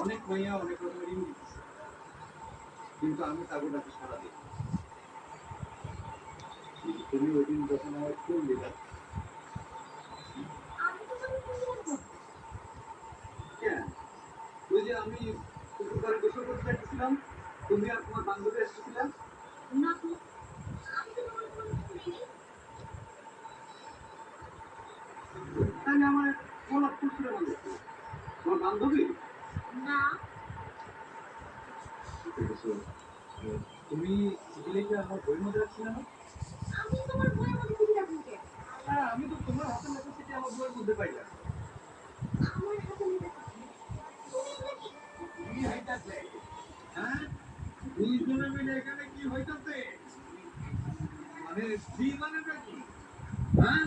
অনেক মাইয়া অনেক রকমের ইঙ্গিত দিছে। কিন্তু আমি তাকে ডাকে সাড়া দিই। কিন্তু তুমি ওইদিন যখন আমার ফোন দিলা আমি তো তোকে ফোন দিলাম কখন? কেন? ওই যে আমি পুকুর পাড়ে গোসল করতে যাইতেছিলাম, তুমি আর তোমার বান্ধবী এসেছিলা। না তো, আমি তো তোমার কোনো ফোন দিইনি। তাহলে আমার গোলাপ ফুল ছুঁড়ে মারলো কে? তোমার বান্ধবী? না, দেখেছো, তুমি চিঠিলেখা আমার বইয়ের মধ্যে রাখছিলে না? আমি তোমার বইয়ের মধ্যে চিঠি রাখবো কেন? হ্যাঁ, আমি তো তোমার হাতের লেখা চিঠি আমার বইয়ের মধ্যে পাইলাম। আমার হাতে লেখা চিঠি? তুমি এগুলা কি? কি হইতাছে? হ্যাঁ, দুইজনে মিলে এখানে কি হইতাছে? মানে কি মানে নাকি? হ্যাঁ,